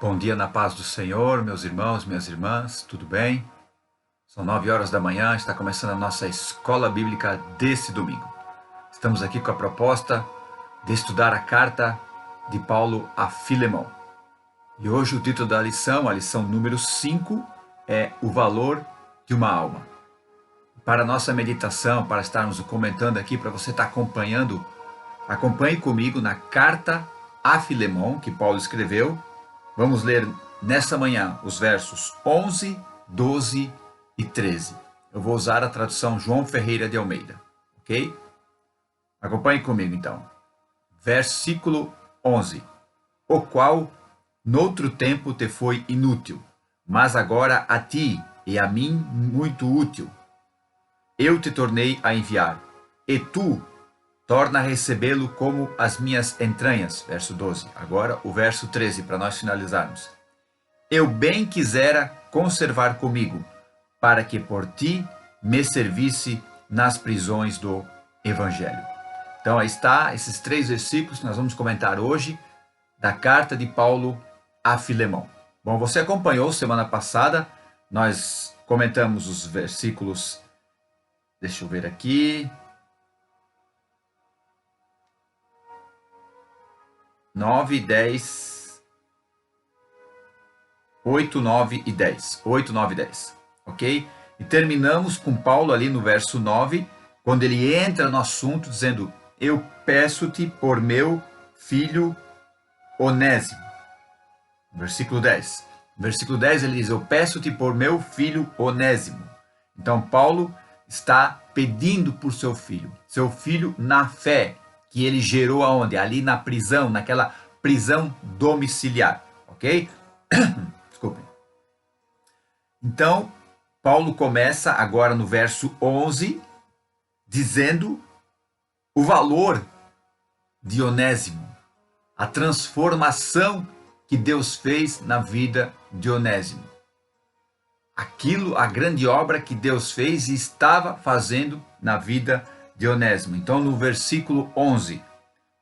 Bom dia na paz do Senhor, meus irmãos, minhas irmãs, tudo bem? São 9 horas da manhã, está começando a nossa escola bíblica desse domingo. Estamos aqui com a proposta de estudar a carta de Paulo a Filemão. E hoje o título da lição, a lição número 5, é o valor de uma alma. Para a nossa meditação, para estarmos comentando aqui, para você estar acompanhando, acompanhe comigo na carta a Filemão, que Paulo escreveu. Vamos ler nessa manhã os versos 11, 12 e 13. Eu vou usar a tradução João Ferreira de Almeida, ok? Acompanhe comigo então. Versículo 11. O qual, noutro tempo, te foi inútil, mas agora a ti e a mim muito útil. Eu te tornei a enviar, e tu torna a recebê-lo como as minhas entranhas. Verso 12. Agora o verso 13, para nós finalizarmos. Eu bem quisera conservar comigo, para que por ti me servisse nas prisões do Evangelho. Então aí está, esses 3 versículos que nós vamos comentar hoje, da carta de Paulo a Filemão. Bom, você acompanhou semana passada, nós comentamos os versículos, deixa eu ver aqui, 9, 10, 8, 9 e 10. 8, 9 e 10. Ok? E terminamos com Paulo ali no verso 9, quando ele entra no assunto dizendo: eu peço-te por meu filho Onésimo. Versículo 10. Versículo 10 ele diz: eu peço-te por meu filho Onésimo. Então Paulo está pedindo por seu filho na fé, que ele gerou aonde? Ali na prisão, naquela prisão domiciliar, ok? Desculpem. Então, Paulo começa agora no verso 11, dizendo o valor de Onésimo, a transformação que Deus fez na vida de Onésimo. Aquilo, a grande obra que Deus fez e estava fazendo na vida de Onésimo. Então, no versículo 11,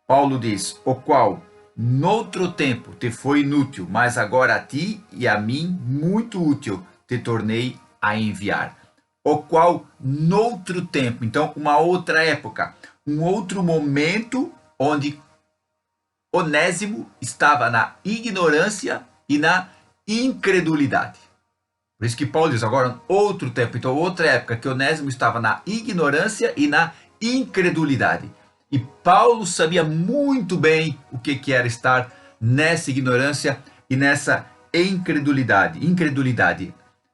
Paulo diz: o qual, noutro tempo, te foi inútil, mas agora a ti e a mim muito útil, te tornei a enviar. O qual, noutro tempo, então, uma outra época, um outro momento, onde Onésimo estava na ignorância e na incredulidade. Por isso que Paulo diz agora outro tempo, então outra época que Onésimo estava na ignorância e na incredulidade. E Paulo sabia muito bem o que era estar nessa ignorância e nessa incredulidade.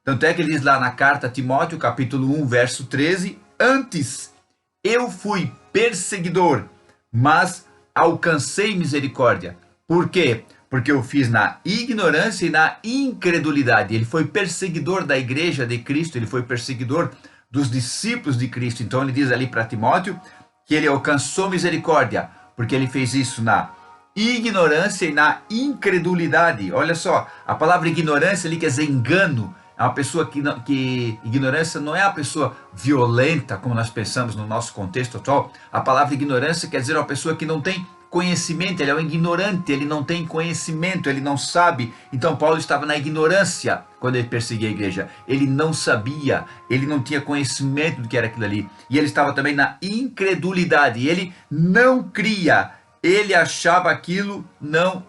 Tanto é que ele diz lá na carta a Timóteo, capítulo 1, verso 13, antes eu fui perseguidor, mas alcancei misericórdia. Por quê? Porque eu fiz na ignorância e na incredulidade. Ele foi perseguidor da igreja de Cristo, ele foi perseguidor dos discípulos de Cristo. Então ele diz ali para Timóteo que ele alcançou misericórdia, porque ele fez isso na ignorância e na incredulidade. Olha só, a palavra ignorância ali quer dizer engano. É uma pessoa que ignorância não é a pessoa violenta, como nós pensamos no nosso contexto atual. A palavra ignorância quer dizer uma pessoa que não tem conhecimento, ele é um ignorante, ele não tem conhecimento, ele não sabe. Então Paulo estava na ignorância quando ele perseguia a igreja. Ele não sabia, ele não tinha conhecimento do que era aquilo ali. E ele estava também na incredulidade, ele não cria, ele achava aquilo não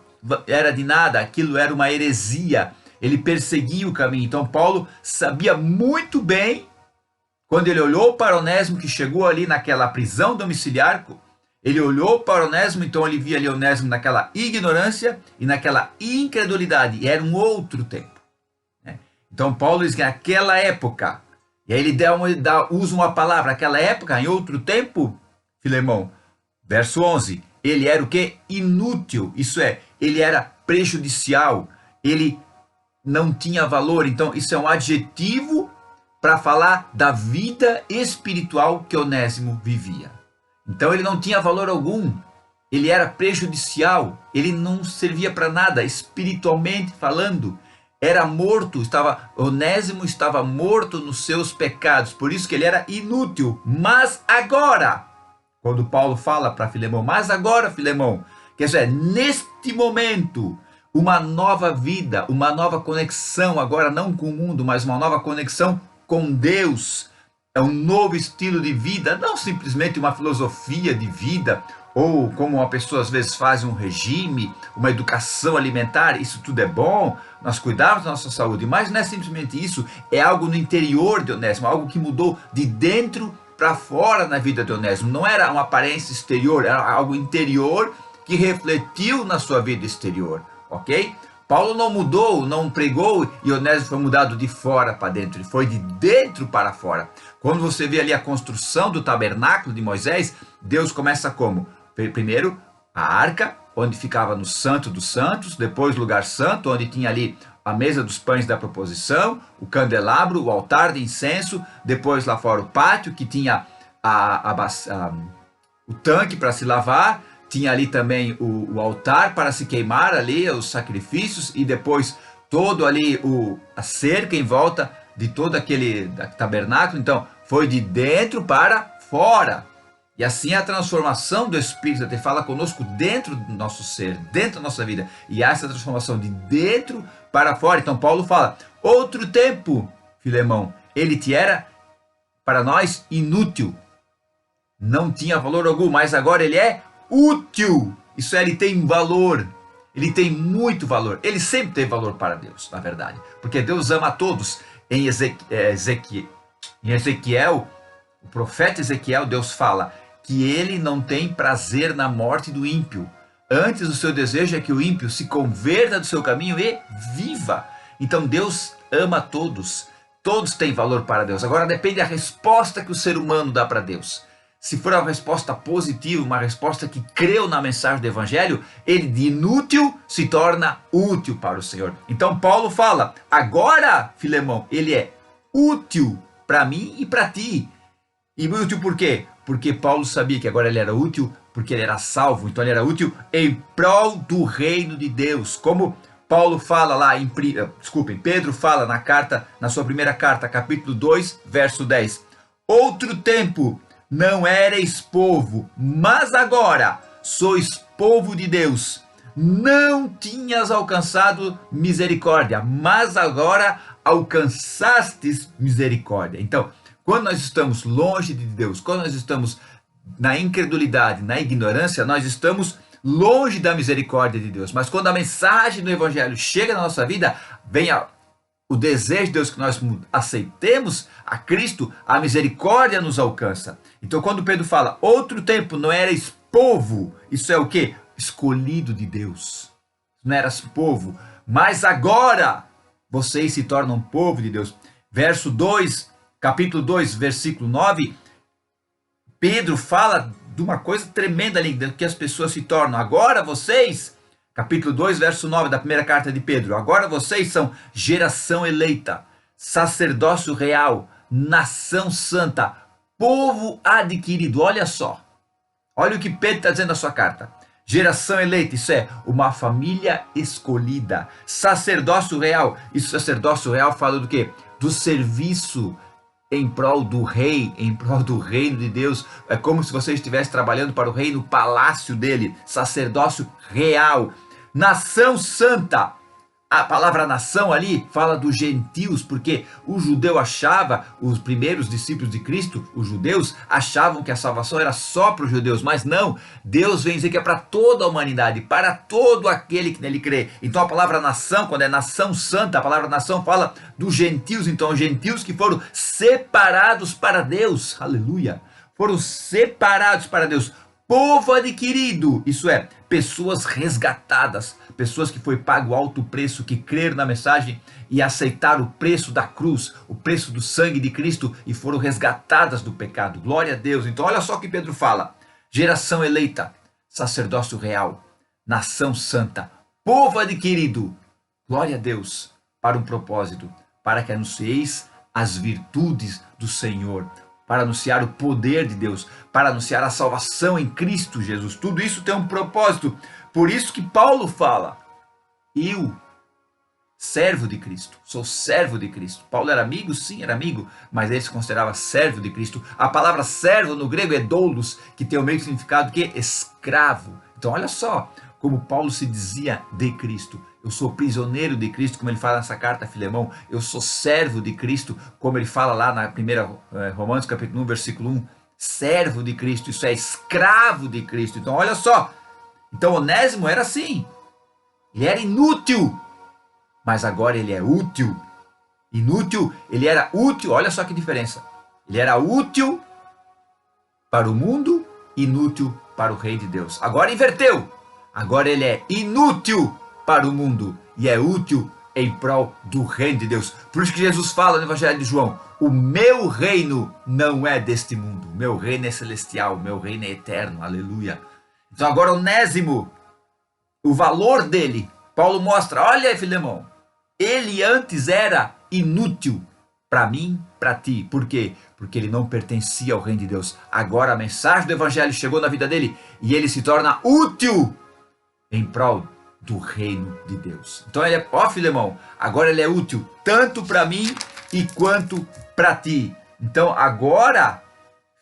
era de nada, aquilo era uma heresia. Ele perseguia o caminho. Então Paulo sabia muito bem, quando ele olhou para Onésimo, que chegou ali naquela prisão domiciliar, ele olhou para Onésimo, então ele via ali Onésimo naquela ignorância e naquela incredulidade. E era um outro tempo, né? Então Paulo diz que naquela época, e aí ele usa uma palavra, aquela época, em outro tempo, Filemão, verso 11, ele era o quê? Inútil, isso é, ele era prejudicial, ele não tinha valor. Então isso é um adjetivo para falar da vida espiritual que Onésimo vivia. Então ele não tinha valor algum, ele era prejudicial, ele não servia para nada, espiritualmente falando, era morto, Onésimo estava morto nos seus pecados, por isso que ele era inútil. Mas agora, quando Paulo fala para Filemão, mas agora, Filemão, quer dizer, neste momento, uma nova vida, uma nova conexão, agora não com o mundo, mas uma nova conexão com Deus. É um novo estilo de vida, não simplesmente uma filosofia de vida, ou como uma pessoa às vezes faz um regime, uma educação alimentar. Isso tudo é bom, nós cuidamos da nossa saúde, mas não é simplesmente isso, é algo no interior de Onésimo, algo que mudou de dentro para fora na vida de Onésimo. Não era uma aparência exterior, era algo interior que refletiu na sua vida exterior, ok? Paulo não mudou, não pregou e Onésimo foi mudado de fora para dentro, ele foi de dentro para fora. Quando você vê ali a construção do tabernáculo de Moisés, Deus começa como? Primeiro, a arca, onde ficava no Santo dos Santos, depois o lugar santo, onde tinha ali a mesa dos pães da proposição, o candelabro, o altar de incenso, depois lá fora o pátio, que tinha o tanque para se lavar, tinha ali também o altar para se queimar ali, os sacrifícios, e depois todo ali a cerca em volta de todo aquele tabernáculo. Então, foi de dentro para fora. E assim a transformação do Espírito até fala conosco dentro do nosso ser, dentro da nossa vida. E há essa transformação de dentro para fora. Então Paulo fala, outro tempo, Filemão, ele te era para nós inútil. Não tinha valor algum, mas agora ele é útil. Isso é, ele tem valor. Ele tem muito valor. Ele sempre teve valor para Deus, na verdade. Porque Deus ama a todos. Em Ezequiel, o profeta Ezequiel, Deus fala que ele não tem prazer na morte do ímpio. Antes, o seu desejo é que o ímpio se converta do seu caminho e viva. Então Deus ama todos. Todos têm valor para Deus. Agora depende da resposta que o ser humano dá para Deus. Se for uma resposta positiva, uma resposta que creu na mensagem do Evangelho, ele de inútil se torna útil para o Senhor. Então Paulo fala, agora, Filemão, ele é útil para mim e para ti. E útil por quê? Porque Paulo sabia que agora ele era útil, porque ele era salvo, então ele era útil em prol do reino de Deus. Como Paulo fala lá, Pedro fala na sua primeira carta, capítulo 2, verso 10. Outro tempo não erais povo, mas agora sois povo de Deus. Não tinhas alcançado misericórdia, mas agora alcançastes misericórdia. Então, quando nós estamos longe de Deus, quando nós estamos na incredulidade, na ignorância, nós estamos longe da misericórdia de Deus. Mas quando a mensagem do Evangelho chega na nossa vida, vem o desejo de Deus que nós aceitemos a Cristo, a misericórdia nos alcança. Então quando Pedro fala, outro tempo não erais povo, isso é o quê? Escolhido de Deus. Não eras povo, mas agora vocês se tornam povo de Deus. Verso 2, capítulo 2, versículo 9, Pedro fala de uma coisa tremenda ali, que as pessoas se tornam. Agora vocês, capítulo 2, verso 9 da primeira carta de Pedro, agora vocês são geração eleita, sacerdócio real, nação santa, povo adquirido. Olha só, olha o que Pedro está dizendo na sua carta. Geração eleita, isso é uma família escolhida. Sacerdócio real, isso sacerdócio real fala do quê? Do serviço em prol do rei, em prol do reino de Deus. É como se você estivesse trabalhando para o rei no palácio dele. Sacerdócio real. Nação santa. A palavra nação ali fala dos gentios, porque o judeu achava, os primeiros discípulos de Cristo, os judeus, achavam que a salvação era só para os judeus, mas não, Deus vem dizer que é para toda a humanidade, para todo aquele que nele crê. Então a palavra nação, quando é nação santa, a palavra nação fala dos gentios, então os gentios que foram separados para Deus, aleluia, foram separados para Deus, povo adquirido, isso é, pessoas resgatadas, pessoas que foi pago alto preço, que creram na mensagem e aceitaram o preço da cruz, o preço do sangue de Cristo e foram resgatadas do pecado. Glória a Deus. Então olha só o que Pedro fala. Geração eleita, sacerdócio real, nação santa, povo adquirido. Glória a Deus, para um propósito, para que anuncieis as virtudes do Senhor, para anunciar o poder de Deus, para anunciar a salvação em Cristo Jesus. Tudo isso tem um propósito. Por isso que Paulo fala, eu, servo de Cristo, sou servo de Cristo. Paulo era amigo? Sim, era amigo, mas ele se considerava servo de Cristo. A palavra servo no grego é doulos, que tem o mesmo significado que escravo. Então olha só, como Paulo se dizia de Cristo. Eu sou prisioneiro de Cristo, como ele fala nessa carta a Filemão. Eu sou servo de Cristo, como ele fala lá na primeira Romanos capítulo 1, versículo 1. Servo de Cristo, isso é escravo de Cristo. Então olha só, então Onésimo era assim, ele era inútil, mas agora ele é útil. Inútil, ele era útil, olha só que diferença. Ele era útil para o mundo, inútil para o Rei de Deus. Agora inverteu. Agora ele é inútil para o mundo e é útil em prol do reino de Deus. Por isso que Jesus fala no Evangelho de João: o meu reino não é deste mundo. O meu reino é celestial, o meu reino é eterno. Aleluia. Então agora Onésimo, o valor dele, Paulo mostra, olha aí, Filemão, ele antes era inútil para mim, para ti. Por quê? Porque ele não pertencia ao reino de Deus. Agora a mensagem do Evangelho chegou na vida dele e ele se torna útil em prol do reino de Deus. Então ele é, ó Filemão, agora ele é útil tanto para mim e quanto para ti. Então agora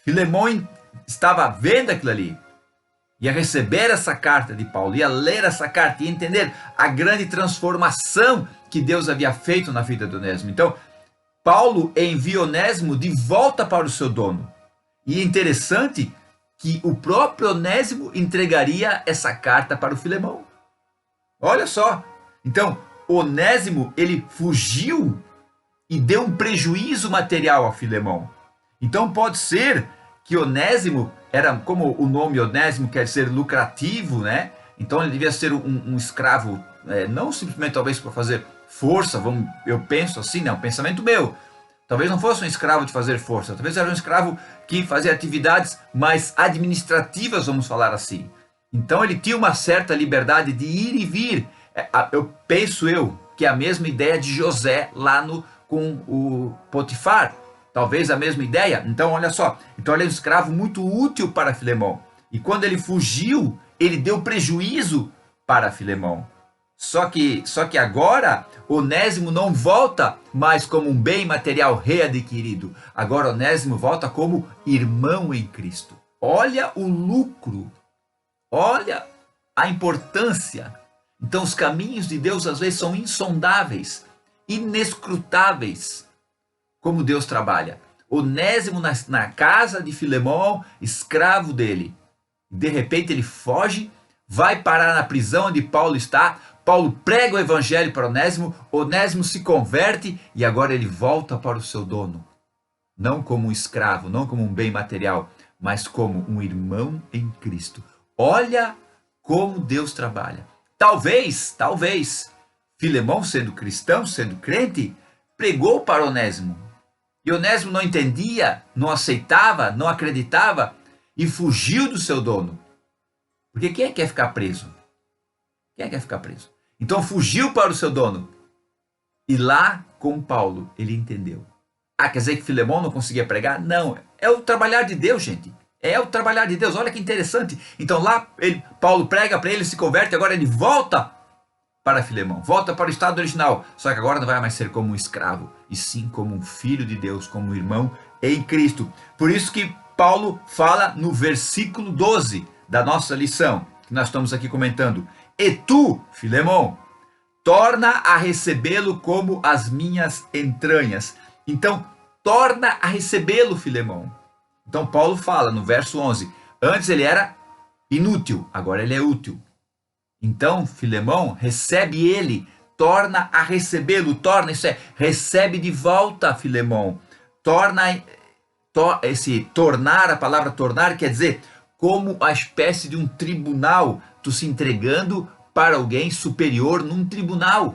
Filemão estava vendo aquilo ali, ia receber essa carta de Paulo, ia ler essa carta e entender a grande transformação que Deus havia feito na vida de Onésimo. Então Paulo envia Onésimo de volta para o seu dono. E é interessante que o próprio Onésimo entregaria essa carta para o Filemão. Olha só. Então, Onésimo, ele fugiu e deu um prejuízo material a Filemão. Então, pode ser que Onésimo, era como o nome Onésimo quer ser lucrativo, né? Então, ele devia ser um escravo, não simplesmente talvez para fazer força, eu penso assim, né? Um pensamento meu. Talvez não fosse um escravo de fazer força, talvez era um escravo que fazia atividades mais administrativas, vamos falar assim. Então ele tinha uma certa liberdade de ir e vir. Eu penso que é a mesma ideia de José lá com o Potifar. Talvez a mesma ideia. Então olha só, então ele é um escravo muito útil para Filemão. E quando ele fugiu, ele deu prejuízo para Filemão. Só que agora Onésimo não volta mais como um bem material readquirido. Agora Onésimo volta como irmão em Cristo. Olha o lucro, olha a importância. Então os caminhos de Deus às vezes são insondáveis, inescrutáveis, como Deus trabalha. Onésimo na casa de Filemão, escravo dele. De repente ele foge, vai parar na prisão onde Paulo está. Paulo prega o evangelho para Onésimo, Onésimo se converte e agora ele volta para o seu dono. Não como um escravo, não como um bem material, mas como um irmão em Cristo. Olha como Deus trabalha. Talvez, Filemão, sendo cristão, sendo crente, pregou para Onésimo. E Onésimo não entendia, não aceitava, não acreditava e fugiu do seu dono. Porque quem quer ficar preso? Quem quer ficar preso? Então fugiu para o seu dono. E lá com Paulo ele entendeu. Quer dizer que Filemão não conseguia pregar? Não, é o trabalhar de Deus, gente. É o trabalhar de Deus, olha que interessante. Então lá Paulo prega para ele, se converte, agora ele volta para Filemão, volta para o estado original. Só que agora não vai mais ser como um escravo, e sim como um filho de Deus, como um irmão em Cristo. Por isso que Paulo fala no versículo 12 da nossa lição, que nós estamos aqui comentando. E tu, Filemão, torna a recebê-lo como as minhas entranhas. Então, torna a recebê-lo, Filemão. Então, Paulo fala no verso 11, antes ele era inútil, agora ele é útil. Então, Filemão, recebe ele, torna a recebê-lo, recebe de volta, Filemão. A palavra tornar quer dizer como a espécie de um tribunal, tu se entregando para alguém superior num tribunal.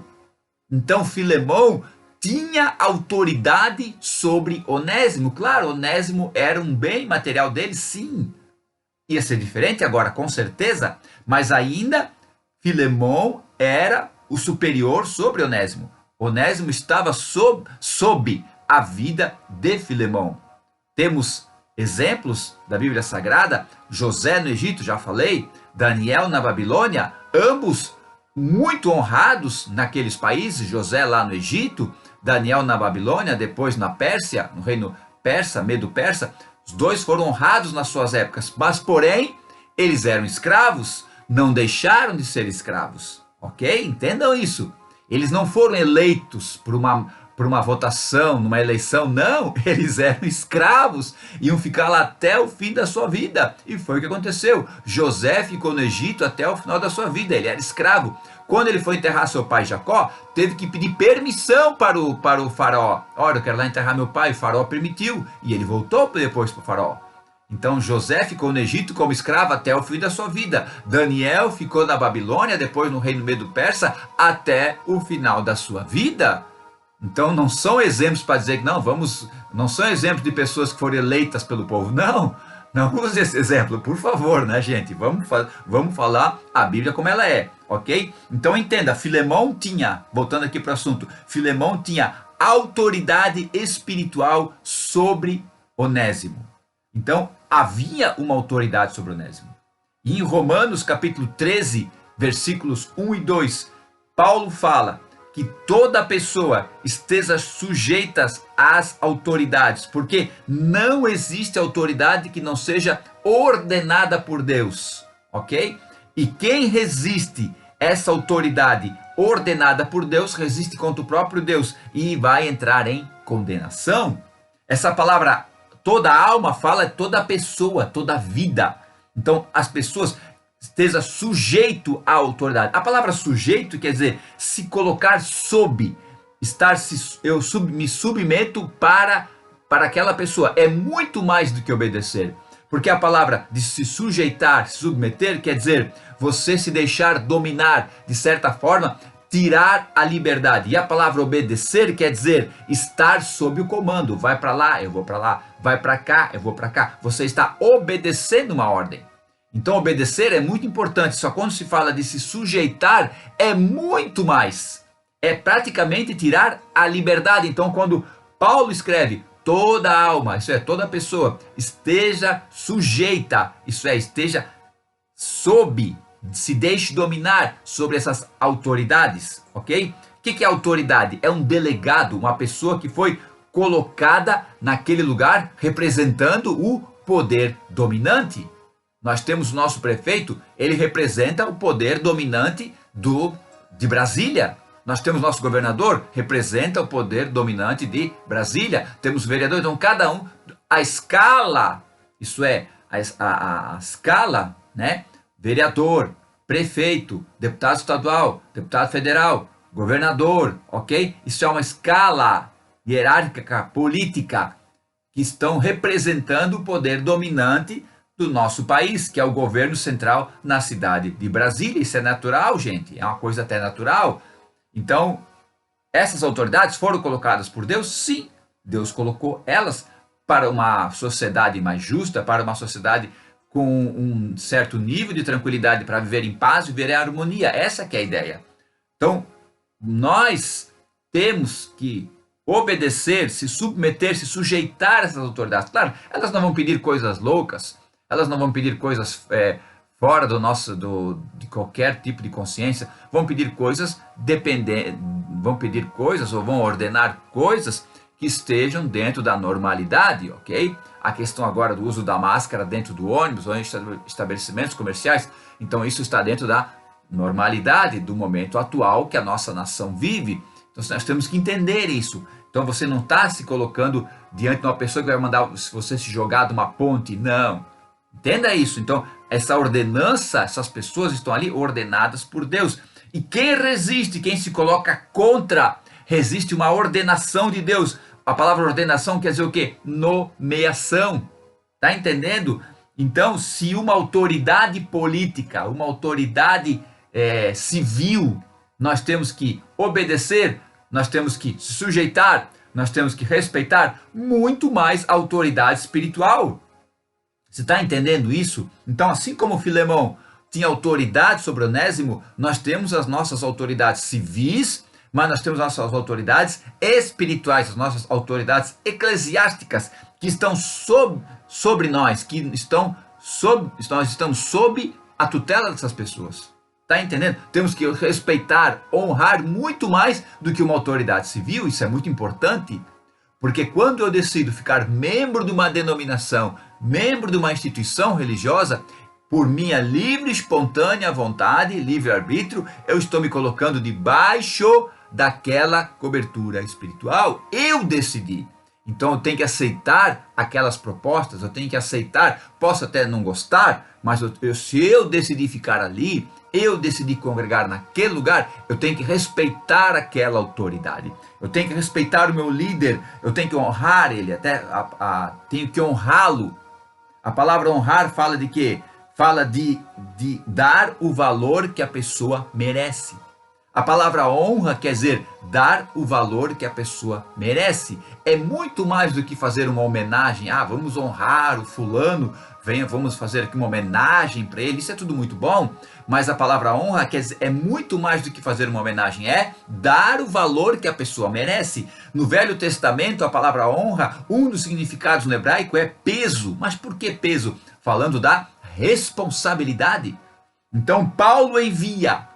Então, Filemão tinha autoridade sobre Onésimo. Claro, Onésimo era um bem material dele, sim. Ia ser diferente agora, com certeza, mas ainda Filemão era o superior sobre Onésimo. Onésimo estava sob a vida de Filemão. Temos exemplos da Bíblia Sagrada, José no Egito, já falei, Daniel na Babilônia, ambos muito honrados naqueles países, José lá no Egito, Daniel na Babilônia, depois na Pérsia, no reino persa, Medo-Persa, os dois foram honrados nas suas épocas, mas porém, eles eram escravos, não deixaram de ser escravos, ok? Entendam isso. Eles não foram eleitos por uma votação, numa eleição, não. Eles eram escravos, iam ficar lá até o fim da sua vida. E foi o que aconteceu. José ficou no Egito até o final da sua vida, ele era escravo. Quando ele foi enterrar seu pai Jacó, teve que pedir permissão para o faraó. Olha, eu quero lá enterrar meu pai, o faraó permitiu, e ele voltou depois para o faraó. Então José ficou no Egito como escravo até o fim da sua vida. Daniel ficou na Babilônia, depois no reino Medo-Persa, até o final da sua vida. Então não são exemplos para dizer que não são exemplos de pessoas que foram eleitas pelo povo. Não use esse exemplo, por favor, né, gente? Vamos falar a Bíblia como ela é, ok? Então entenda, Filemão tinha, voltando aqui para o assunto, Filemão tinha autoridade espiritual sobre Onésimo. Então havia uma autoridade sobre Onésimo. E em Romanos capítulo 13, versículos 1 e 2, Paulo fala que toda pessoa esteja sujeita às autoridades, porque não existe autoridade que não seja ordenada por Deus, ok? E quem resiste essa autoridade ordenada por Deus, resiste contra o próprio Deus e vai entrar em condenação. Essa palavra, toda alma, fala toda pessoa, toda vida. Então as pessoas esteja sujeito à autoridade. A palavra sujeito quer dizer se colocar sob, me submeto para aquela pessoa. É muito mais do que obedecer. Porque a palavra de se sujeitar, se submeter, quer dizer você se deixar dominar, de certa forma, tirar a liberdade. E a palavra obedecer quer dizer estar sob o comando. Vai para lá, eu vou para lá. Vai para cá, eu vou para cá. Você está obedecendo uma ordem. Então obedecer é muito importante, só quando se fala de se sujeitar é muito mais. É praticamente tirar a liberdade. Então quando Paulo escreve toda alma, isso é, toda pessoa, esteja sujeita, isso é, esteja sob, se deixe dominar sobre essas autoridades, ok? O que é autoridade? É um delegado, uma pessoa que foi colocada naquele lugar representando o poder dominante. Nós temos o nosso prefeito, ele representa o poder dominante de Brasília. Nós temos nosso governador, representa o poder dominante de Brasília. Temos vereador, então cada um, a escala, isso é, a escala, né? Vereador, prefeito, deputado estadual, deputado federal, governador, ok? Isso é uma escala hierárquica, política, que estão representando o poder dominante do nosso país, que é o governo central na cidade de Brasília. Isso é natural, gente, é uma coisa até natural. Então, essas autoridades foram colocadas por Deus? Sim, Deus colocou elas para uma sociedade mais justa, para uma sociedade com um certo nível de tranquilidade para viver em paz, viver em harmonia. Essa que é a ideia. Então, nós temos que obedecer, se submeter, se sujeitar a essas autoridades. Claro, elas não vão pedir coisas loucas, elas não vão pedir coisas fora de qualquer tipo de consciência, vão pedir coisas ou vão ordenar coisas que estejam dentro da normalidade, ok? A questão agora do uso da máscara dentro do ônibus ou em estabelecimentos comerciais, então isso está dentro da normalidade do momento atual que a nossa nação vive. Então nós temos que entender isso. Então você não está se colocando diante de uma pessoa que vai mandar você se jogar de uma ponte, não. Entenda isso. Então, essa ordenança, essas pessoas estão ali ordenadas por Deus. E quem resiste, quem se coloca contra, resiste uma ordenação de Deus. A palavra ordenação quer dizer o quê? Nomeação. Tá entendendo? Então, se uma autoridade política, uma autoridade civil, nós temos que obedecer, nós temos que se sujeitar, nós temos que respeitar, muito mais a autoridade espiritual. Você está entendendo isso? Então, assim como Filemão tinha autoridade sobre Onésimo, nós temos as nossas autoridades civis, mas nós temos as nossas autoridades espirituais, as nossas autoridades eclesiásticas, que estão sobre nós, nós estamos sob a tutela dessas pessoas. Está entendendo? Temos que respeitar, honrar muito mais do que uma autoridade civil, isso é muito importante. Porque quando eu decido ficar membro de uma denominação, membro de uma instituição religiosa, por minha livre, espontânea vontade, livre-arbítrio, eu estou me colocando debaixo daquela cobertura espiritual. Eu decidi. Então eu tenho que aceitar aquelas propostas, eu tenho que aceitar, posso até não gostar, mas se eu decidir ficar ali, eu decidi congregar naquele lugar, eu tenho que respeitar aquela autoridade. Eu tenho que respeitar o meu líder, eu tenho que honrar ele, até tenho que honrá-lo. A palavra honrar fala de quê? Fala de dar o valor que a pessoa merece. A palavra honra quer dizer dar o valor que a pessoa merece. É muito mais do que fazer uma homenagem. Vamos honrar o fulano, vamos fazer aqui uma homenagem para ele. Isso é tudo muito bom, mas a palavra honra quer dizer, é muito mais do que fazer uma homenagem. É dar o valor que a pessoa merece. No Velho Testamento, a palavra honra, um dos significados no hebraico é peso. Mas por que peso? Falando da responsabilidade. Então Paulo envia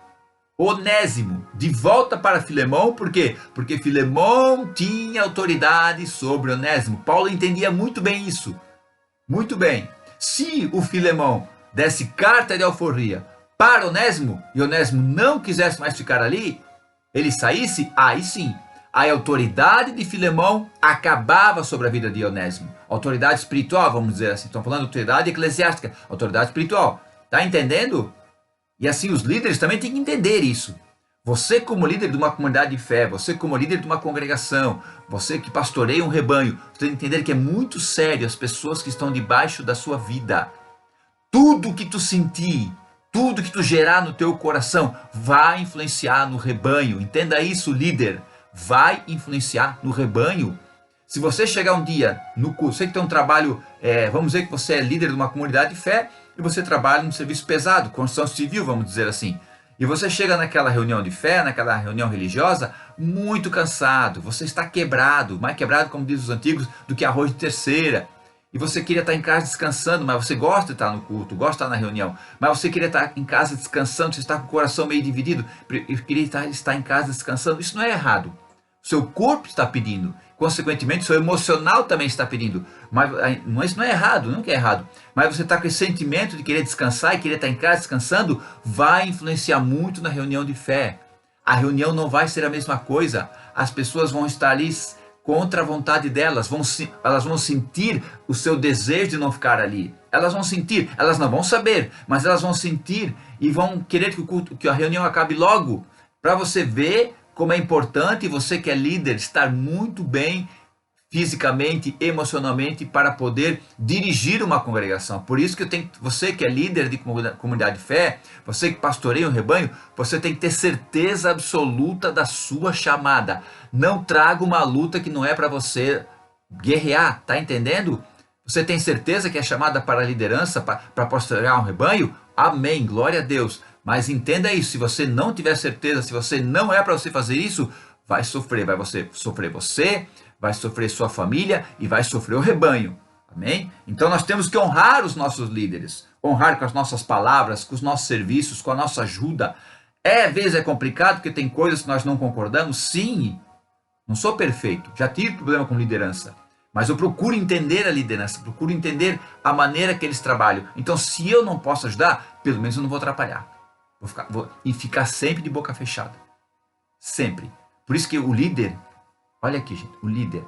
Onésimo de volta para Filemão, por quê? Porque Filemão tinha autoridade sobre Onésimo. Paulo entendia muito bem isso, muito bem. Se o Filemão desse carta de alforria para Onésimo, e Onésimo não quisesse mais ficar ali, ele saísse, aí sim, a autoridade de Filemão acabava sobre a vida de Onésimo. Autoridade espiritual, vamos dizer assim, estão falando de autoridade eclesiástica, autoridade espiritual, tá entendendo? E assim os líderes também têm que entender isso. Você como líder de uma comunidade de fé, você como líder de uma congregação, você que pastoreia um rebanho, você tem que entender que é muito sério as pessoas que estão debaixo da sua vida. Tudo que tu sentir, tudo que tu gerar no teu coração vai influenciar no rebanho. Entenda isso, líder. Vai influenciar no rebanho. Se você chegar um dia no culto, você que tem um trabalho, vamos dizer que você é líder de uma comunidade de fé, e você trabalha num serviço pesado, construção civil, vamos dizer assim. E você chega naquela reunião de fé, naquela reunião religiosa, muito cansado. Você está quebrado, mais quebrado, como dizem os antigos, do que arroz de terceira. E você queria estar em casa descansando, mas você gosta de estar no culto, gosta de estar na reunião. Mas você queria estar em casa descansando, você está com o coração meio dividido, e queria estar em casa descansando. Isso não é errado. Seu corpo está pedindo, consequentemente, seu emocional também está pedindo. Mas isso não é errado, não é errado. Mas você está com esse sentimento de querer descansar e querer estar em casa descansando, vai influenciar muito na reunião de fé. A reunião não vai ser a mesma coisa. As pessoas vão estar ali contra a vontade delas, elas vão sentir o seu desejo de não ficar ali. Elas vão sentir, elas não vão saber, mas elas vão sentir e vão querer que a reunião acabe logo, para você ver como é importante você que é líder estar muito bem fisicamente, emocionalmente, para poder dirigir uma congregação. Por isso que você que é líder de comunidade de fé, você que pastoreia um rebanho, você tem que ter certeza absoluta da sua chamada. Não traga uma luta que não é para você guerrear, tá entendendo? Você tem certeza que é chamada para a liderança, para pastorear um rebanho? Amém, glória a Deus. Mas entenda isso, se você não tiver certeza, se você não é para você fazer isso, vai sofrer, vai sofrer sua família e vai sofrer o rebanho. Amém? Então nós temos que honrar os nossos líderes, honrar com as nossas palavras, com os nossos serviços, com a nossa ajuda. Às vezes é complicado porque tem coisas que nós não concordamos, sim. Não sou perfeito, já tive problema com liderança. Mas eu procuro entender a liderança, procuro entender a maneira que eles trabalham. Então se eu não posso ajudar, pelo menos eu não vou atrapalhar. Vou ficar sempre de boca fechada. Sempre. Por isso que o líder, olha aqui, gente, o líder,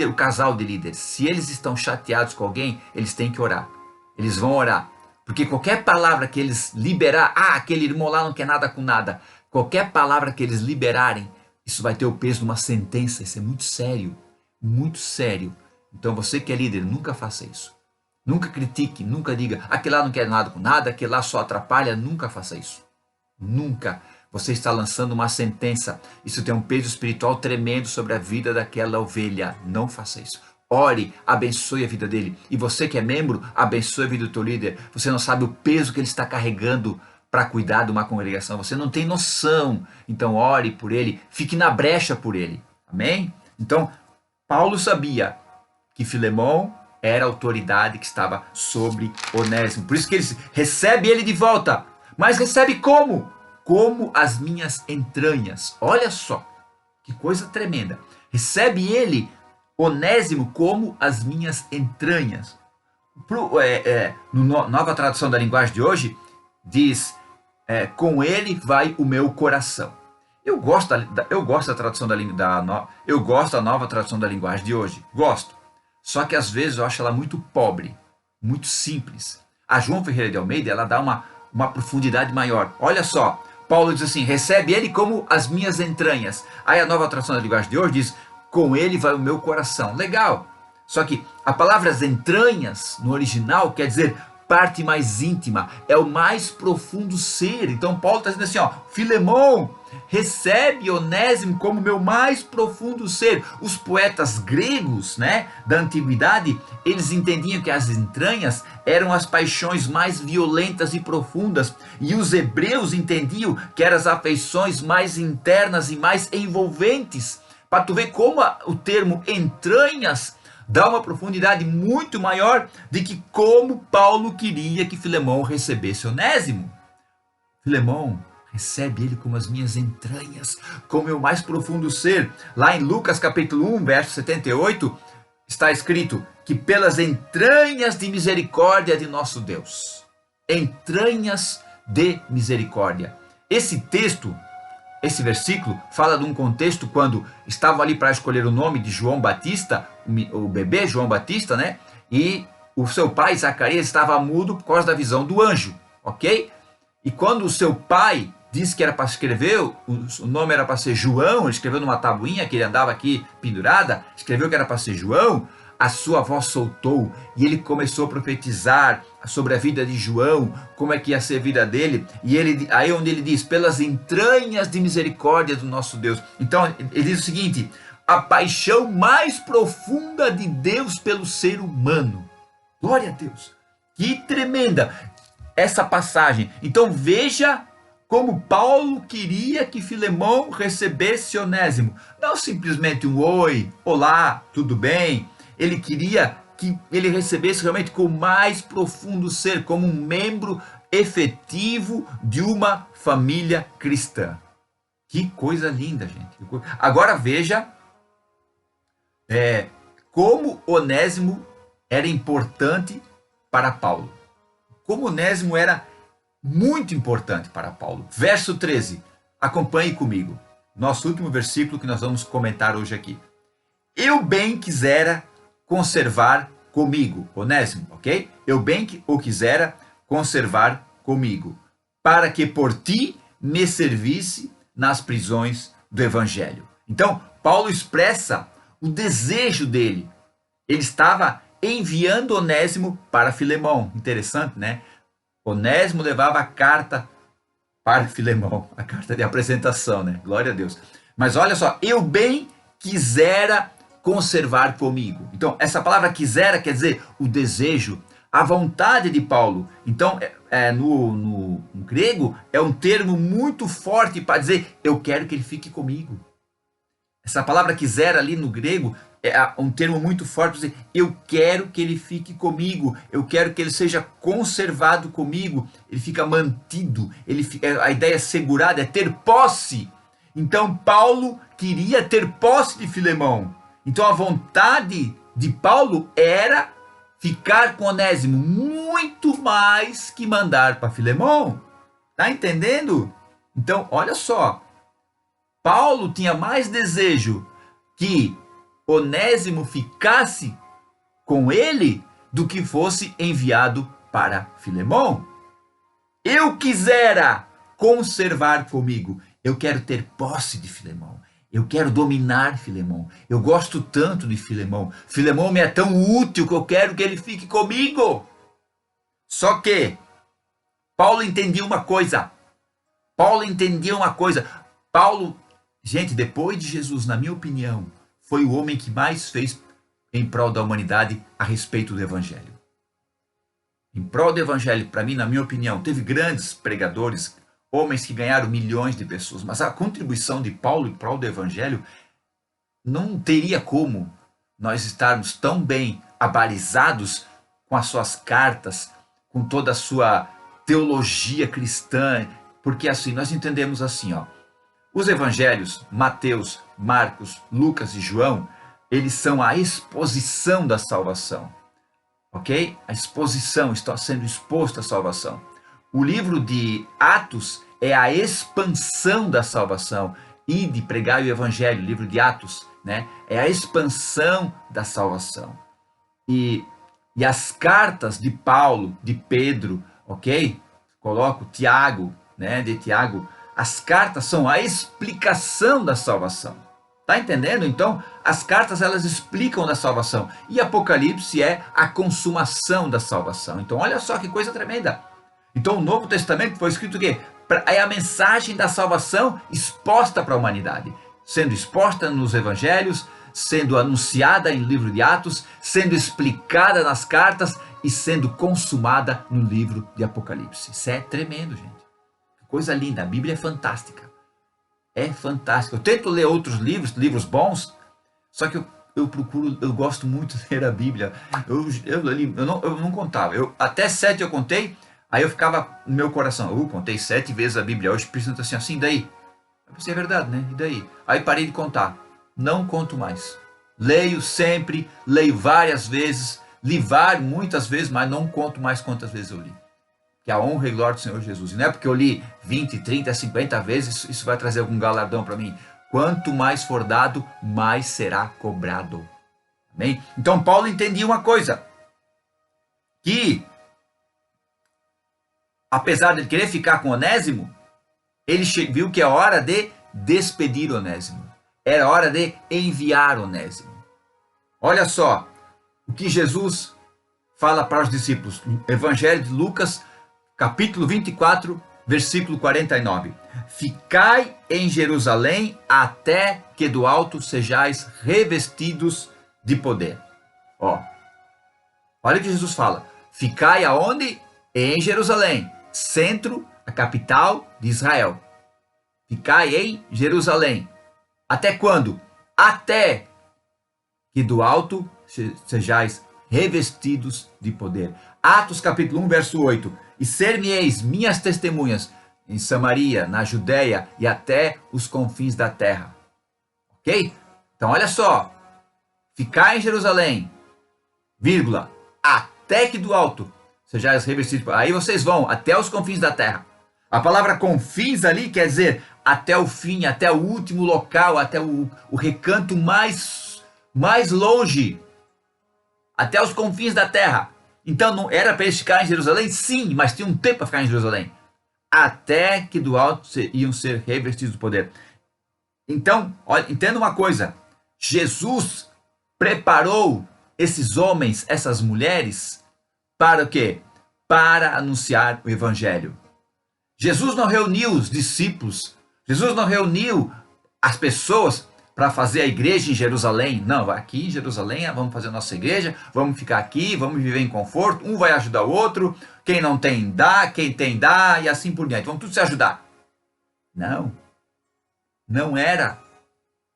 o casal de líderes, se eles estão chateados com alguém, eles têm que orar. Eles vão orar. Porque qualquer palavra que eles liberar, aquele irmão lá não quer nada com nada. Qualquer palavra que eles liberarem, isso vai ter o peso de uma sentença. Isso é muito sério. Muito sério. Então você que é líder, nunca faça isso. Nunca critique, nunca diga, aquele lá não quer nada com nada, aquele lá só atrapalha. Nunca faça isso. Nunca. Você está lançando uma sentença. Isso tem um peso espiritual tremendo sobre a vida daquela ovelha. Não faça isso. Ore, abençoe a vida dele. E você que é membro, abençoe a vida do teu líder. Você não sabe o peso que ele está carregando para cuidar de uma congregação. Você não tem noção. Então ore por ele, fique na brecha por ele. Amém? Então, Paulo sabia que Filemão era a autoridade que estava sobre Onésimo. Por isso que ele recebe ele de volta. Mas recebe como? Como as minhas entranhas. Olha só, que coisa tremenda. Recebe ele, Onésimo, como as minhas entranhas. Nova tradução da linguagem de hoje, diz, com ele vai o meu coração. Eu gosto da tradução eu gosto da nova tradução da linguagem de hoje. Gosto. Só que às vezes eu acho ela muito pobre, muito simples. A João Ferreira de Almeida, ela dá uma profundidade maior. Olha só, Paulo diz assim, recebe ele como as minhas entranhas. Aí a nova tradução da linguagem de hoje diz, com ele vai o meu coração. Legal. Só que a palavra as entranhas, no original, quer dizer parte mais íntima, é o mais profundo ser. Então Paulo está dizendo assim, ó, Filemão, recebe Onésimo como meu mais profundo ser. Os poetas gregos, né, da antiguidade, eles entendiam que as entranhas eram as paixões mais violentas e profundas, e os hebreus entendiam que eram as afeições mais internas e mais envolventes. Para tu ver como o termo entranhas dá uma profundidade muito maior de que como Paulo queria que Filemão recebesse Onésimo. Filemão, recebe ele como as minhas entranhas, como meu mais profundo ser. Lá em Lucas capítulo 1, verso 78, está escrito que pelas entranhas de misericórdia de nosso Deus. Entranhas de misericórdia. Esse texto, esse versículo, fala de um contexto quando estavam ali para escolher o nome de João Batista, o bebê João Batista, né? E o seu pai, Zacarias, estava mudo por causa da visão do anjo, ok? E quando o seu pai disse que era para escrever, o nome era para ser João, ele escreveu numa tabuinha que ele andava aqui pendurada, escreveu que era para ser João, a sua voz soltou e ele começou a profetizar sobre a vida de João, como é que ia ser a vida dele, e aí onde ele diz, pelas entranhas de misericórdia do nosso Deus. Então ele diz o seguinte, a paixão mais profunda de Deus pelo ser humano. Glória a Deus, que tremenda essa passagem. Então veja como Paulo queria que Filemão recebesse Onésimo, não simplesmente um oi, olá, tudo bem. Ele queria que ele recebesse realmente com o mais profundo ser, como um membro efetivo de uma família cristã. Que coisa linda, gente. Agora veja como Onésimo era importante para Paulo. Como Onésimo era muito importante para Paulo. Verso 13, acompanhe comigo. Nosso último versículo que nós vamos comentar hoje aqui. Eu bem quisera conservar comigo, Onésimo, ok? Eu bem o quisera conservar comigo, para que por ti me servisse nas prisões do evangelho. Então, Paulo expressa o desejo dele. Ele estava enviando Onésimo para Filemão. Interessante, né? Onésimo levava a carta para Filemão, a carta de apresentação, né? Glória a Deus. Mas olha só, eu bem quisera conservar comigo. Então, essa palavra quisera quer dizer o desejo, a vontade de Paulo. Então, no grego, é um termo muito forte para dizer, eu quero que ele fique comigo. Essa palavra quisera ali no grego é um termo muito forte para dizer, eu quero que ele fique comigo, eu quero que ele seja conservado comigo, ele fica mantido, a ideia é segurada, é ter posse. Então, Paulo queria ter posse de Filemão. Então a vontade de Paulo era ficar com Onésimo muito mais que mandar para Filemão. Tá entendendo? Então, olha só. Paulo tinha mais desejo que Onésimo ficasse com ele do que fosse enviado para Filemão. Eu quisera conservar comigo. Eu quero ter posse de Filemão. Eu quero dominar Filemão. Eu gosto tanto de Filemão. Filemão me é tão útil que eu quero que ele fique comigo. Só que Paulo entendia uma coisa. Paulo, gente, depois de Jesus, na minha opinião, foi o homem que mais fez em prol da humanidade a respeito do evangelho. Em prol do evangelho, para mim, na minha opinião, teve grandes pregadores, homens que ganharam milhões de pessoas, mas a contribuição de Paulo em prol do evangelho não teria como nós estarmos tão bem abalizados com as suas cartas, com toda a sua teologia cristã, porque assim, nós entendemos assim, ó, os evangelhos, Mateus, Marcos, Lucas e João, eles são a exposição da salvação, ok? A exposição, está sendo exposto à salvação. O livro de Atos é a expansão da salvação. E de pregar o evangelho, o livro de Atos, né? É a expansão da salvação. E as cartas de Paulo, de Pedro, ok? Coloco Tiago, né? De Tiago. As cartas são a explicação da salvação. Tá entendendo? Então, as cartas elas explicam da salvação. E Apocalipse é a consumação da salvação. Então, olha só que coisa tremenda. Então, o Novo Testamento foi escrito o quê? É a mensagem da salvação exposta para a humanidade. Sendo exposta nos evangelhos, sendo anunciada em livro de Atos, sendo explicada nas cartas e sendo consumada no livro de Apocalipse. Isso é tremendo, gente. Coisa linda. A Bíblia é fantástica. É fantástico. Eu tento ler outros livros bons, só que eu gosto muito de ler a Bíblia. Eu não contava. Até 7 eu contei, aí eu ficava no meu coração. Eu contei 7 vezes a Bíblia. Hoje preciso assim, daí? Eu pensei, é verdade, né? E daí? Aí parei de contar. Não conto mais. Leio sempre, leio várias vezes, muitas vezes, mas não conto mais quantas vezes eu li. Que a honra e glória do Senhor Jesus. E não é porque eu li 20, 30, 50 vezes, isso vai trazer algum galardão para mim. Quanto mais for dado, mais será cobrado. Amém? Então Paulo entendia uma coisa. Que, apesar de ele querer ficar com Onésimo, ele viu que é hora de despedir Onésimo. Era hora de enviar Onésimo. Olha só o que Jesus fala para os discípulos. Evangelho de Lucas, capítulo 24, versículo 49. Ficai em Jerusalém até que do alto sejais revestidos de poder. Olha o que Jesus fala. Ficai aonde? Em Jerusalém, centro, a capital de Israel. Ficai em Jerusalém. Até quando? Até que do alto sejais revestidos de poder. Atos capítulo 1, verso 8. E ser-me-eis minhas testemunhas em Samaria, na Judéia e até os confins da terra. Ok? Então olha só. Ficai em Jerusalém, vírgula, até que do alto sejais revestidos. Aí vocês vão até os confins da terra. A palavra confins ali quer dizer até o fim, até o último local, até o recanto mais longe, até os confins da terra. Então não era para eles ficarem em Jerusalém? Sim, mas tinha um tempo para ficar em Jerusalém. Até que do alto iam ser revestidos do poder. Então, olha, entenda uma coisa. Jesus preparou esses homens, essas mulheres, para o quê? Para anunciar o evangelho. Jesus não reuniu os discípulos, Jesus não reuniu as pessoas para fazer a igreja em Jerusalém. Não, aqui em Jerusalém vamos fazer a nossa igreja, vamos ficar aqui, vamos viver em conforto, um vai ajudar o outro, quem não tem dá, quem tem dá, e assim por diante. Vamos todos se ajudar. Não era.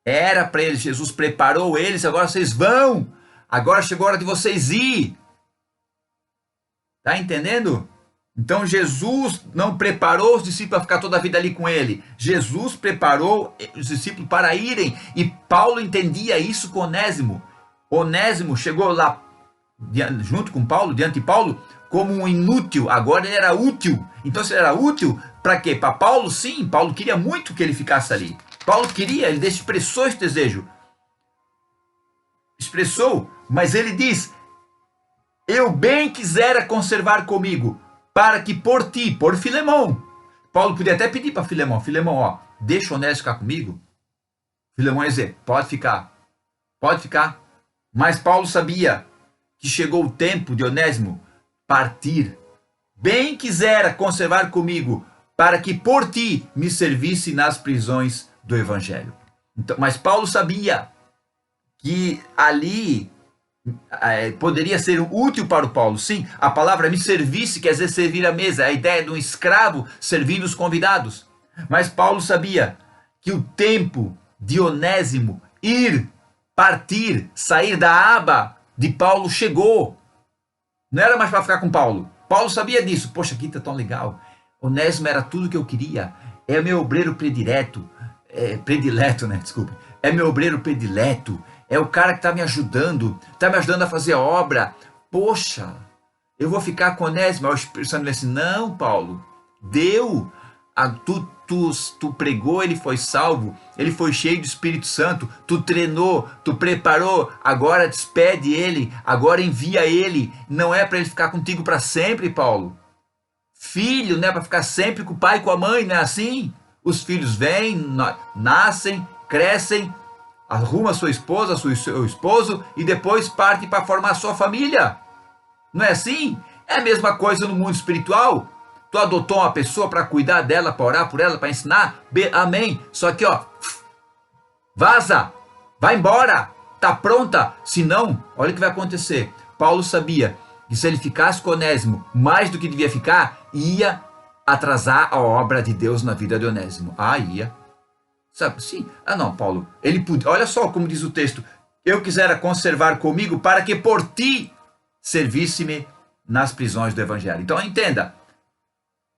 Era para eles, Jesus preparou eles, agora vocês vão. Agora chegou a hora de vocês ir. Tá entendendo? Então Jesus não preparou os discípulos para ficar toda a vida ali com ele. Jesus preparou os discípulos para irem. E Paulo entendia isso com Onésimo. Onésimo chegou lá junto com Paulo, diante de Paulo, como um inútil. Agora ele era útil. Então se ele era útil, para quê? Para Paulo, sim. Paulo queria muito que ele ficasse ali. Paulo queria, ele expressou esse desejo. Expressou, mas ele diz: eu bem quisera conservar comigo, para que por ti, por Filemão. Paulo podia até pedir para Filemão: Filemão, deixa Onésimo ficar comigo. Filemão ia dizer: pode ficar. Mas Paulo sabia que chegou o tempo de Onésimo partir. Bem quisera conservar comigo, para que por ti me servisse nas prisões do evangelho. Então, mas Paulo sabia que ali poderia ser útil para o Paulo. Sim, a palavra me servisse quer dizer servir à mesa, a ideia de um escravo servindo os convidados. Mas Paulo sabia que o tempo de Onésimo partir, sair da aba de Paulo chegou. Não era mais para ficar com Paulo. Paulo sabia disso. Poxa, aqui está tão legal. Onésimo era tudo que eu queria. É meu obreiro predileto. Predileto, né? Desculpe. É meu obreiro predileto. É o cara que está me ajudando a fazer a obra. Poxa, eu vou ficar com Onésimo. Aí o Espírito Santo disse assim, não, Paulo, deu. Tu pregou, ele foi salvo, ele foi cheio do Espírito Santo, tu treinou, tu preparou, agora despede ele, agora envia ele. Não é para ele ficar contigo para sempre, Paulo. Filho não é para ficar sempre com o pai e com a mãe, não é assim? Os filhos vêm, nascem, crescem, arruma sua esposa, seu esposo e depois parte para formar sua família. Não é assim? É a mesma coisa no mundo espiritual. Tu adotou uma pessoa para cuidar dela, para orar por ela, para ensinar? Amém. Só que, ó, vaza, vai embora, tá pronta. Se não, olha o que vai acontecer. Paulo sabia que se ele ficasse com Onésimo mais do que devia ficar, ia atrasar a obra de Deus na vida de Onésimo. Ah, ia. Sabe, sim. Ah, não, Paulo, ele podia, olha só como diz o texto, eu quisera conservar comigo para que por ti servisse-me nas prisões do evangelho. Então, entenda,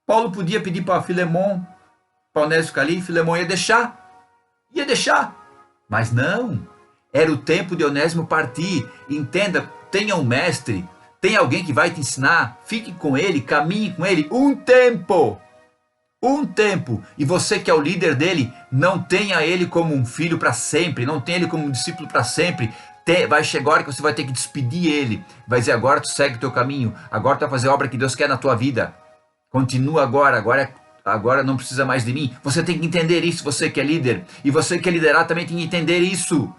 Paulo podia pedir para Filemon, para Onésimo ficar ali, Filemon ia deixar, mas não, era o tempo de Onésimo partir. Entenda, tenha um mestre, tem alguém que vai te ensinar, fique com ele, caminhe com ele, um tempo, e você que é o líder dele, não tenha ele como um filho para sempre, não tenha ele como um discípulo para sempre. Vai chegar a hora que você vai ter que despedir ele, vai dizer, agora tu segue o teu caminho, agora tu vai fazer a obra que Deus quer na tua vida, continua agora não precisa mais de mim. Você tem que entender isso, você que é líder, e você que é liderar também tem que entender isso.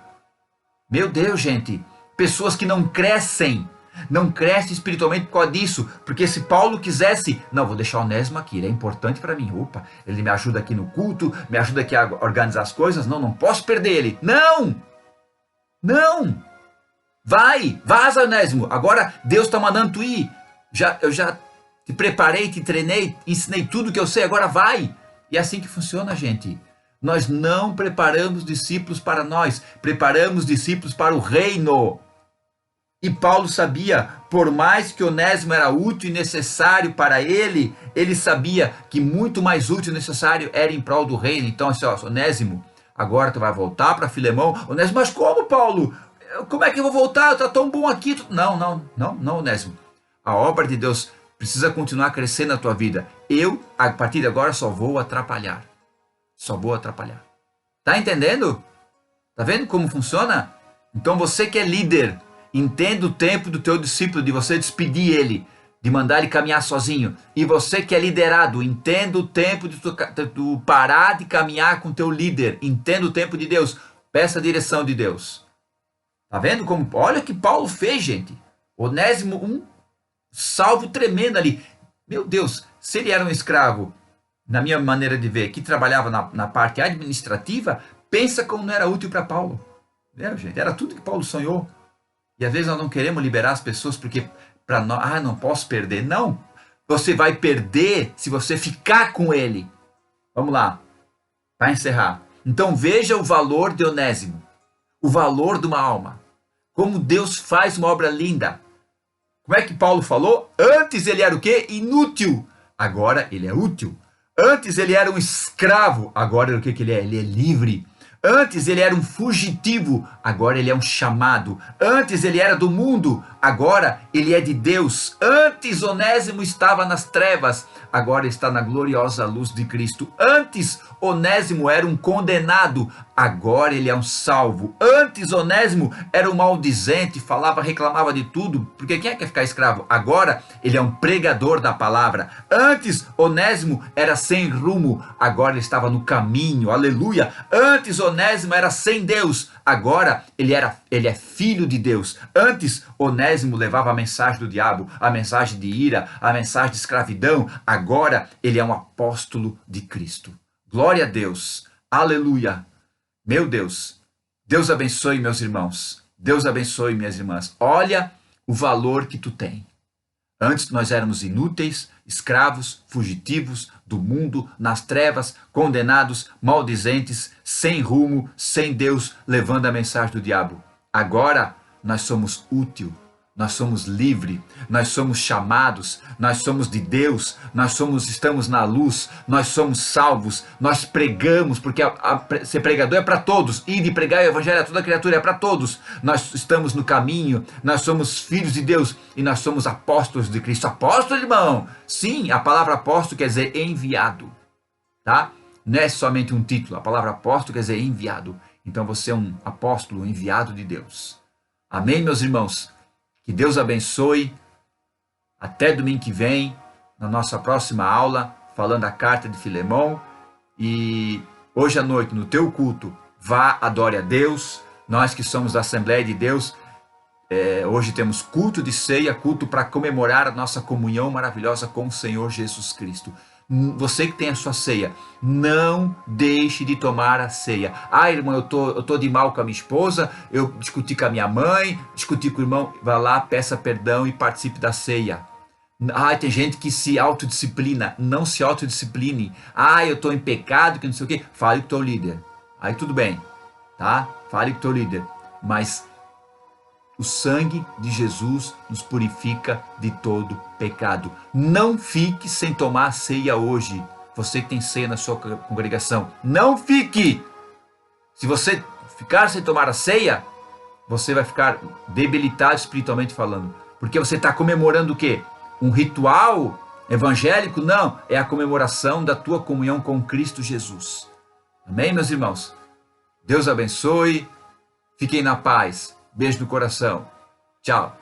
Meu Deus, gente, pessoas que não crescem espiritualmente por causa disso, porque se Paulo quisesse, não, vou deixar o Onésimo aqui, ele é importante para mim, opa, ele me ajuda aqui no culto, me ajuda aqui a organizar as coisas, não posso perder ele, não, vaza, Onésimo, agora Deus está mandando tu ir, eu já te preparei, te treinei, ensinei tudo que eu sei, agora vai. E é assim que funciona, gente. Nós não preparamos discípulos para nós, preparamos discípulos para o reino. E Paulo sabia, por mais que Onésimo era útil e necessário para ele, ele sabia que muito mais útil e necessário era em prol do reino. Então, assim, ó, Onésimo, agora tu vai voltar para Filemão. Onésimo, mas como, Paulo? Como é que eu vou voltar? Tá tão bom aqui. Não, Onésimo. A obra de Deus precisa continuar crescendo na tua vida. Eu, a partir de agora, só vou atrapalhar. Tá entendendo? Tá vendo como funciona? Então você que é líder, entenda o tempo do teu discípulo, de você despedir ele, de mandar ele caminhar sozinho. E você que é liderado, entenda o tempo de tu parar de caminhar com o teu líder. Entenda o tempo de Deus. Peça a direção de Deus. Tá vendo como? Olha o que Paulo fez, gente. Onésimo, salvo tremendo ali. Meu Deus, se ele era um escravo, na minha maneira de ver, que trabalhava na parte administrativa, pensa como não era útil para Paulo. Gente, era tudo que Paulo sonhou. E às vezes nós não queremos liberar as pessoas porque para nós, não posso perder. Não, você vai perder se você ficar com ele. Vamos lá, para encerrar. Então veja o valor de Onésimo, o valor de uma alma. Como Deus faz uma obra linda. Como é que Paulo falou? Antes ele era o quê? Inútil. Agora ele é útil. Antes ele era um escravo. Agora o que ele é? Ele é livre. Antes ele era um fugitivo. Agora ele é um chamado. Antes ele era do mundo. Agora ele é de Deus. Antes Onésimo estava nas trevas. Agora está na gloriosa luz de Cristo. Antes Onésimo era um condenado. Agora ele é um salvo. Antes Onésimo era um maldizente, falava, reclamava de tudo, porque quem é que quer ficar escravo? Agora ele é um pregador da palavra. Antes Onésimo era sem rumo, agora ele estava no caminho, aleluia. Antes Onésimo era sem Deus, agora ele é filho de Deus. Antes Onésimo levava a mensagem do diabo, a mensagem de ira, a mensagem de escravidão, agora ele é um apóstolo de Cristo. Glória a Deus, aleluia. Meu Deus, Deus abençoe meus irmãos, Deus abençoe minhas irmãs. Olha o valor que tu tem. Antes nós éramos inúteis, escravos, fugitivos do mundo, nas trevas, condenados, maldizentes, sem rumo, sem Deus, levando a mensagem do diabo. Agora nós somos útil, Nós somos livres, nós somos chamados, nós somos de Deus, estamos na luz, nós somos salvos, nós pregamos, porque ser pregador é para todos, ir e pregar o evangelho a toda criatura é para todos. Nós estamos no caminho, nós somos filhos de Deus e nós somos apóstolos de Cristo. Apóstolo, irmão? Sim, a palavra apóstolo quer dizer enviado, tá? Não é somente um título, a palavra apóstolo quer dizer enviado. Então você é um apóstolo enviado de Deus. Amém, meus irmãos? Que Deus abençoe. Até domingo que vem, na nossa próxima aula, falando a carta de Filemão. E hoje à noite, no teu culto, vá, adore a Deus. Nós que somos da Assembleia de Deus, hoje temos culto de ceia, culto para comemorar a nossa comunhão maravilhosa com o Senhor Jesus Cristo. Você que tem a sua ceia, não deixe de tomar a ceia. Ah, irmão, eu tô de mal com a minha esposa, eu discuti com a minha mãe, discuti com o irmão. Vá lá, peça perdão e participe da ceia. Ah, tem gente que se autodisciplina. Não se autodiscipline. Ah, eu estou em pecado, que não sei o quê. Fale com o teu líder. Aí tudo bem, tá? Fale com o teu líder. Mas o sangue de Jesus nos purifica de todo pecado. Não fique sem tomar ceia hoje. Você que tem ceia na sua congregação, não fique! Se você ficar sem tomar a ceia, você vai ficar debilitado espiritualmente falando. Porque você está comemorando o quê? Um ritual evangélico? Não, é a comemoração da tua comunhão com Cristo Jesus. Amém, meus irmãos? Deus abençoe. Fiquem na paz. Beijo no coração. Tchau.